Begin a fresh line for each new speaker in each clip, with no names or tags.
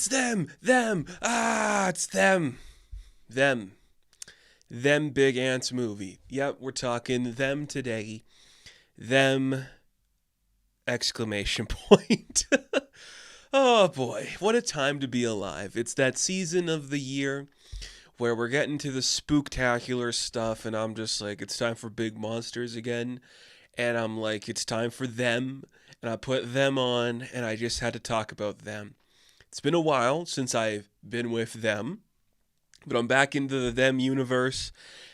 It's them. Them Big Ants movie. Yep, we're talking them today. Them exclamation point. Oh boy, what a time to be alive. It's that season of the year where we're getting to the spooktacular stuff and I'm just like, it's time for big monsters again. And I'm like, it's time for them. And I put them on and I just had to talk about them. It's been a while since I've been with them, but I'm back into the them universe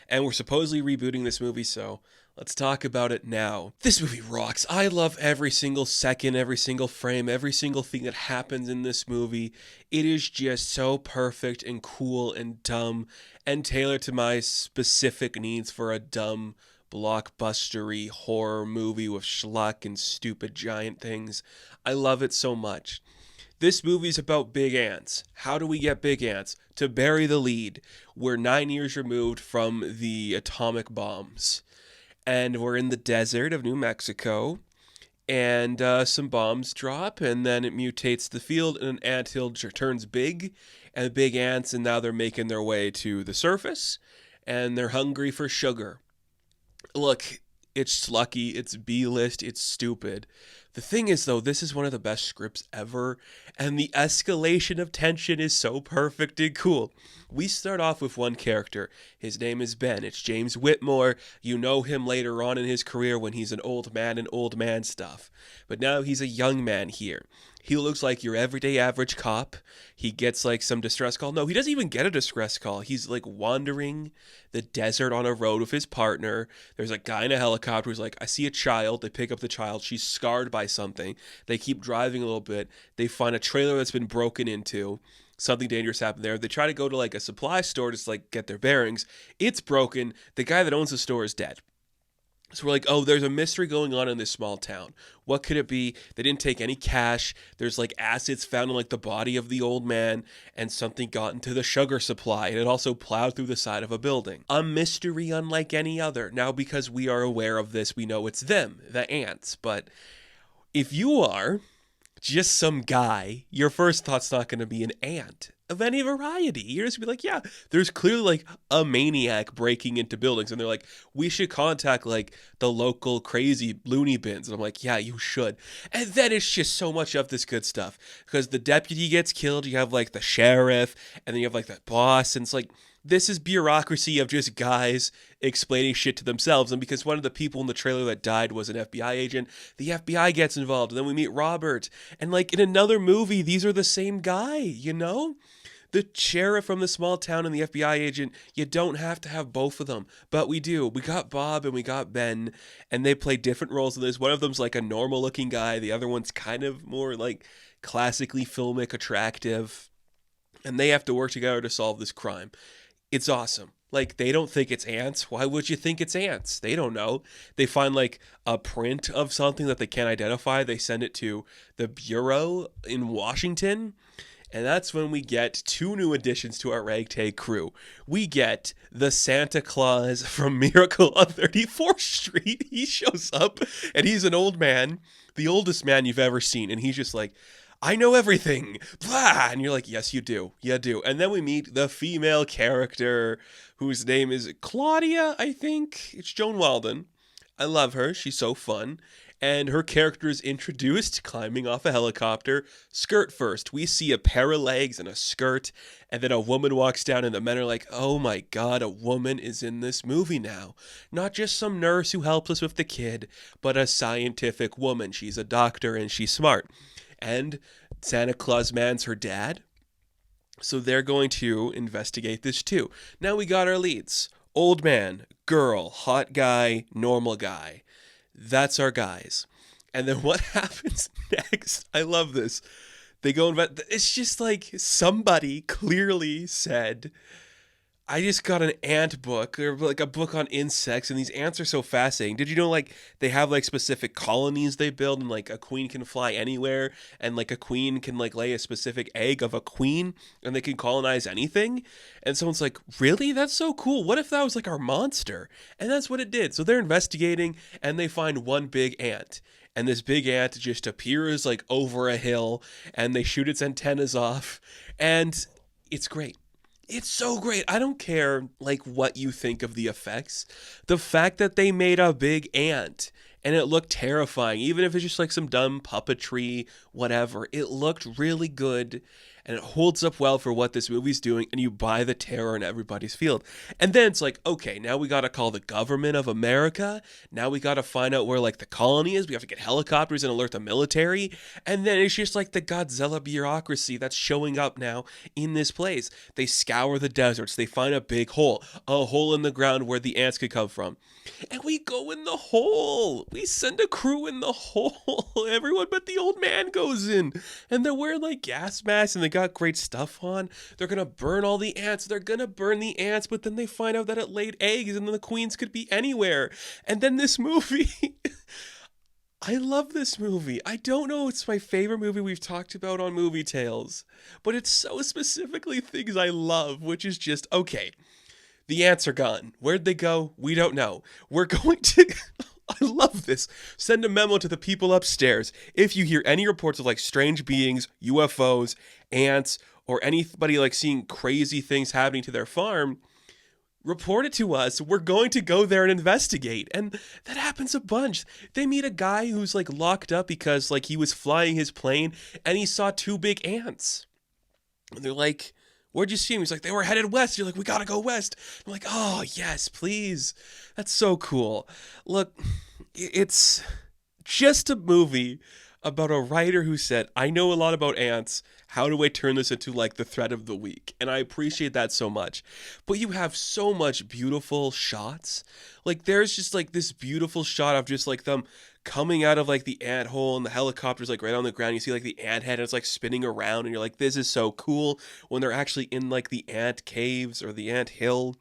and we're supposedly rebooting this movie, so let's talk about it now. This movie rocks. I love every single second, every single frame, every single thing that happens in this movie. It is just so perfect and cool and dumb and tailored to my specific needs for a dumb, blockbustery horror movie with schlock and stupid giant things. I love it so much. This movie's about big ants. How do we get big ants? To bury the lead. We're 9 years removed from the atomic bombs. And we're in the desert of New Mexico. And some bombs drop, and then it mutates the field, and an anthill turns big. And big ants, and now they're making their way to the surface. And they're hungry for sugar. Look, it's slucky, it's B-list, it's stupid. The thing is, though, this is one of the best scripts ever, and the escalation of tension is so perfect and cool. We start off with one character. His name is Ben. It's James Whitmore. You know him later on in his career when he's an old man in old man stuff. But now he's a young man here. He looks like your everyday average cop. He gets like some distress call. No, he doesn't even get a distress call. He's like wandering the desert on a road with his partner. There's a guy in a helicopter who's like, I see a child. They pick up the child. She's scarred by something. They keep driving a little bit. They find a trailer that's been broken into. Something dangerous happened there. They try to go to like a supply store to like get their bearings. It's broken. The guy that owns the store is dead. So we're like, oh, there's a mystery going on in this small town. What could it be? They didn't take any cash. There's like acids found in like the body of the old man, and something got into the sugar supply, and it also plowed through the side of a building. A mystery unlike any other. Now, because we are aware of this, we know it's them, the ants. But if you are just some guy, your first thought's not going to be an ant of any variety. You're just gonna be like, yeah, there's clearly like a maniac breaking into buildings, and they're like, we should contact like the local crazy loony bins. And I'm like, yeah, you should. And then it's just so much of this good stuff because the deputy gets killed. You have like the sheriff, and then you have like the boss, and it's like, this is bureaucracy of just guys explaining shit to themselves. And because one of the people in the trailer that died was an FBI agent, the FBI gets involved. And then we meet Robert. And like in another movie, these are the same guy, you know? The sheriff from the small town and the FBI agent, you don't have to have both of them. But we do. We got Bob and we got Ben, and they play different roles in this. One of them's like a normal looking guy. The other one's kind of more like classically filmic, attractive. And they have to work together to solve this crime. It's awesome. Like, they don't think it's ants. Why would you think it's ants? They don't know. They find, like, a print of something that they can't identify. They send it to the Bureau in Washington. And that's when we get two new additions to our ragtag crew. We get the Santa Claus from Miracle on 34th Street. He shows up, and he's an old man, the oldest man you've ever seen. And he's just like, I know everything, blah, and you're like, yes, you do, you do. And then we meet the female character, whose name is Claudia, I think. It's Joan Walden. I love her, she's so fun. And her character is introduced climbing off a helicopter, skirt first. We see a pair of legs and a skirt, and then a woman walks down, and the men are like, oh my god, a woman is in this movie now. Not just some nurse who helps us with the kid, but a scientific woman. She's a doctor, and she's smart. And Santa Claus Man's her dad. So they're going to investigate this too. Now we got our leads. Old man, girl, hot guy, normal guy. That's our guys. And then what happens next? I love this. They go and it's just like somebody clearly said, I just got an ant book, or like a book on insects, and these ants are so fascinating. Did you know, like, they have, like, specific colonies they build, and, like, a queen can fly anywhere, and, like, a queen can, like, lay a specific egg of a queen, and they can colonize anything? And someone's like, really? That's so cool. What if that was, like, our monster? And that's what it did. So they're investigating, and they find one big ant. and this big ant just appears like over a hill, and they shoot its antennas off, and it's great. It's so great. I don't care like what you think of the effects. The fact that they made a big ant and it looked terrifying, even if it's just like some dumb puppetry, whatever. It looked really good and it holds up well for what this movie's doing, and you buy the terror in everybody's field. And then it's like, okay, now we gotta call the government of America. Now we gotta find out where like the colony is. We have to get helicopters and alert the military. And then it's just like the Godzilla bureaucracy that's showing up now in this place. They scour the deserts. They find a big hole, a hole in the ground where the ants could come from. And we go in the hole. We send a crew in the hole. Everyone but the old man goes in. And they're wearing like gas masks and they got great stuff on. They're going to burn all the ants. They're going to burn the ants, but then they find out that it laid eggs and then the queens could be anywhere. And then this movie... I love this movie. I don't know it's my favorite movie we've talked about on Movie Tales, but it's so specifically things I love, which is just, okay, the ants are gone. Where'd they go? We don't know. We're going to... I love this. Send a memo to the people upstairs. If you hear any reports of like strange beings, UFOs, ants, or anybody like seeing crazy things happening to their farm, report it to us. We're going to go there and investigate. And that happens a bunch. They meet a guy who's like locked up because like he was flying his plane and he saw two big ants. And they're like, where'd you see him? He's like, they were headed west. You're like, we gotta go west. I'm like, oh, yes, please. That's so cool. Look, it's just a movie about a writer who said, I know a lot about ants. How do I turn this into like the thread of the week? And I appreciate that so much. But you have so much beautiful shots. Like there's just like this beautiful shot of just like them coming out of like the ant hole and the helicopter's like right on the ground. You see like the ant head and it's like spinning around and you're like, this is so cool. When they're actually in like the ant caves or the ant hill,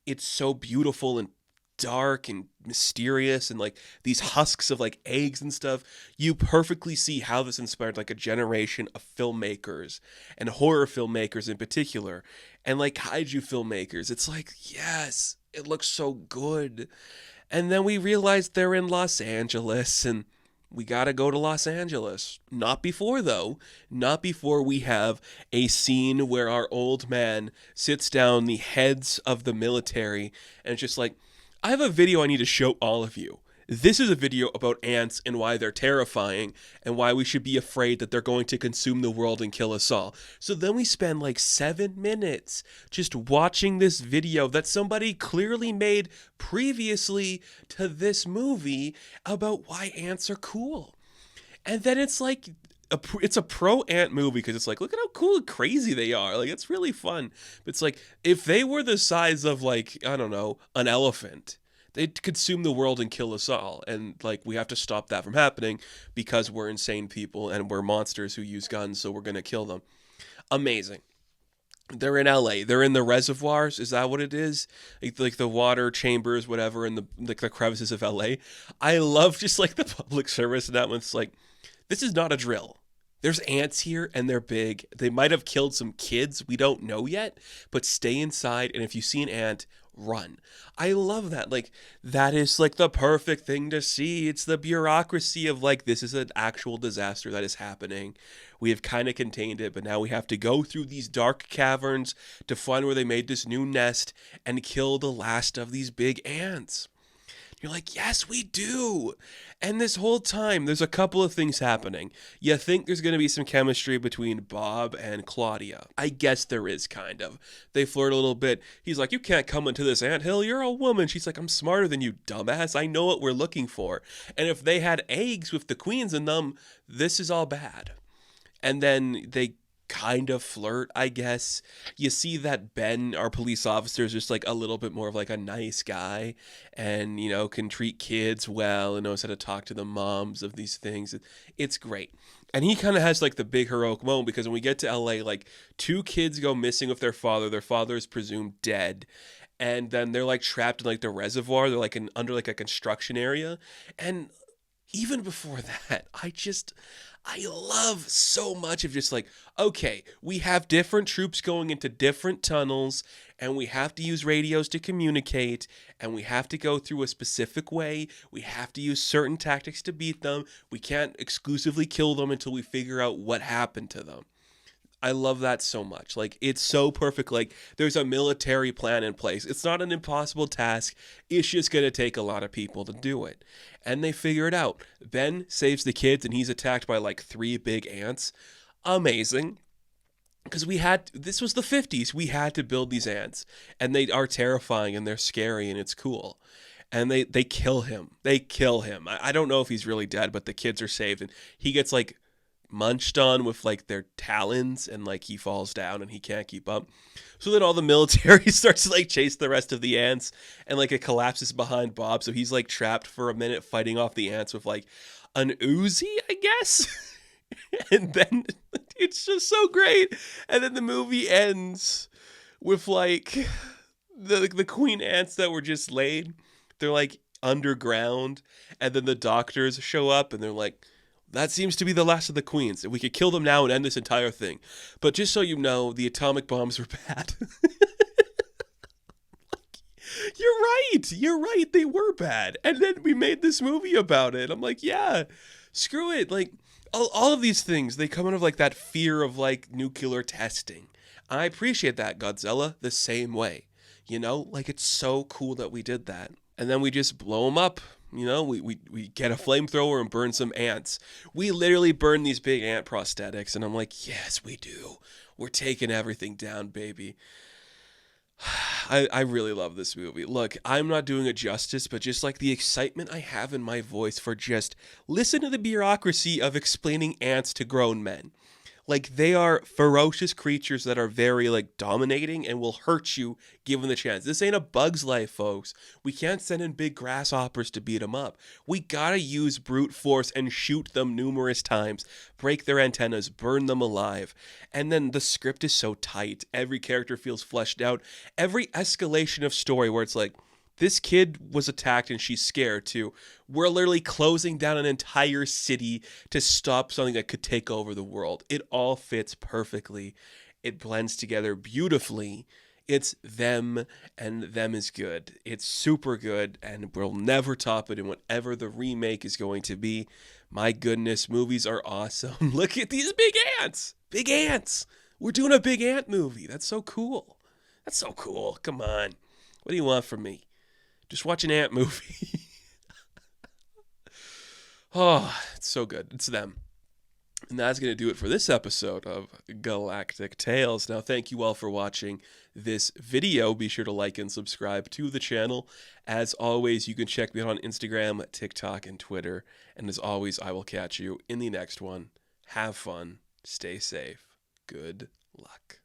it's so beautiful and dark and mysterious and like these husks of like eggs and stuff. You perfectly see how this inspired like a generation of filmmakers and horror filmmakers in particular and like kaiju filmmakers. It's like, yes, it looks so good. And then we realized they're in Los Angeles and we gotta go to Los Angeles. Not before, though. Not before we have a scene where our old man sits down the heads of the military and it's just like, I have a video I need to show all of you. This is a video about ants and why they're terrifying and why we should be afraid that they're going to consume the world and kill us all. So then we spend like 7 minutes just watching this video that somebody clearly made previously to this movie about why ants are cool. And then it's like, it's a pro ant movie because it's like, look at how cool and crazy they are. Like, it's really fun. But it's like, if they were the size of like, I don't know, an elephant, they'd consume the world and kill us all. And like, we have to stop that from happening because we're insane people and we're monsters who use guns. So we're going to kill them. Amazing. They're in LA. They're in the reservoirs. Is that what it is? Like the water chambers, whatever, in the like the crevices of LA. I love just like the public service and that one. It's like, this is not a drill. There's ants here and they're big. They might have killed some kids. We don't know yet, but stay inside. And if you see an ant, run. I love that. Like, that is like the perfect thing to see. It's the bureaucracy of like, this is an actual disaster that is happening. We have kind of contained it, but now we have to go through these dark caverns to find where they made this new nest and kill the last of these big ants. You're like, yes, we do. And this whole time, there's a couple of things happening. You think there's going to be some chemistry between Bob and Claudia. I guess there is, kind of. They flirt a little bit. He's like, you can't come into this anthill. You're a woman. She's like, I'm smarter than you, dumbass. I know what we're looking for. And if they had eggs with the queens in them, this is all bad. And then they kind of flirt, I guess. You see that Ben, our police officer, is just like a little bit more of like a nice guy and, you know, can treat kids well and knows how to talk to the moms of these things. It's great. And he kind of has like the big heroic moment because when we get to LA, like 2 kids go missing with their father. Their father is presumed dead. And then they're like trapped in like the reservoir. They're like under like a construction area. And even before that, I love so much of just like, okay, we have different troops going into different tunnels, and we have to use radios to communicate, and we have to go through a specific way. We have to use certain tactics to beat them. We can't exclusively kill them until we figure out what happened to them. I love that so much. Like, it's so perfect. Like, there's a military plan in place. It's not an impossible task. It's just going to take a lot of people to do it. And they figure it out. Ben saves the kids, and he's attacked by like 3 big ants. Amazing. Because this was the 50s. We had to build these ants. And they are terrifying, and they're scary, and it's cool. And they kill him. They kill him. I don't know if he's really dead, but the kids are saved. And he gets like munched on with like their talons, and like he falls down and he can't keep up. So then all the military starts to like chase the rest of the ants, and like it collapses behind Bob, so he's like trapped for a minute fighting off the ants with like an Uzi, I guess. And then it's just so great. And then the movie ends with like the queen ants that were just laid, they're like underground, and then the doctors show up and they're like, that seems to be the last of the queens. We could kill them now and end this entire thing. But just so you know, the atomic bombs were bad. You're right. You're right. They were bad. And then we made this movie about it. I'm like, yeah, screw it. Like, all of these things, they come out of like that fear of like nuclear testing. I appreciate that, Godzilla, the same way. You know, like, it's so cool that we did that. And then we just blow them up. You know, we get a flamethrower and burn some ants. We literally burn these big ant prosthetics, and I'm like, yes, we do. We're taking everything down, baby. I really love this movie. Look, I'm not doing it justice, but just like the excitement I have in my voice for just listen to the bureaucracy of explaining ants to grown men. Like, they are ferocious creatures that are very, like, dominating and will hurt you given the chance. This ain't a Bug's Life, folks. We can't send in big grasshoppers to beat them up. We gotta use brute force and shoot them numerous times, break their antennas, burn them alive. And then the script is so tight. Every character feels fleshed out. Every escalation of story where it's like, this kid was attacked and she's scared too. We're literally closing down an entire city to stop something that could take over the world. It all fits perfectly. It blends together beautifully. It's them, and them is good. It's super good, and we'll never top it in whatever the remake is going to be. My goodness, movies are awesome. Look at these big ants. Big ants. We're doing a big ant movie. That's so cool. That's so cool. Come on. What do you want from me? Just watch an ant movie. Oh, it's so good. It's them. And that's going to do it for this episode of Galactic Tales. Now, thank you all for watching this video. Be sure to like and subscribe to the channel. As always, you can check me out on Instagram, TikTok, and Twitter. And as always, I will catch you in the next one. Have fun. Stay safe. Good luck.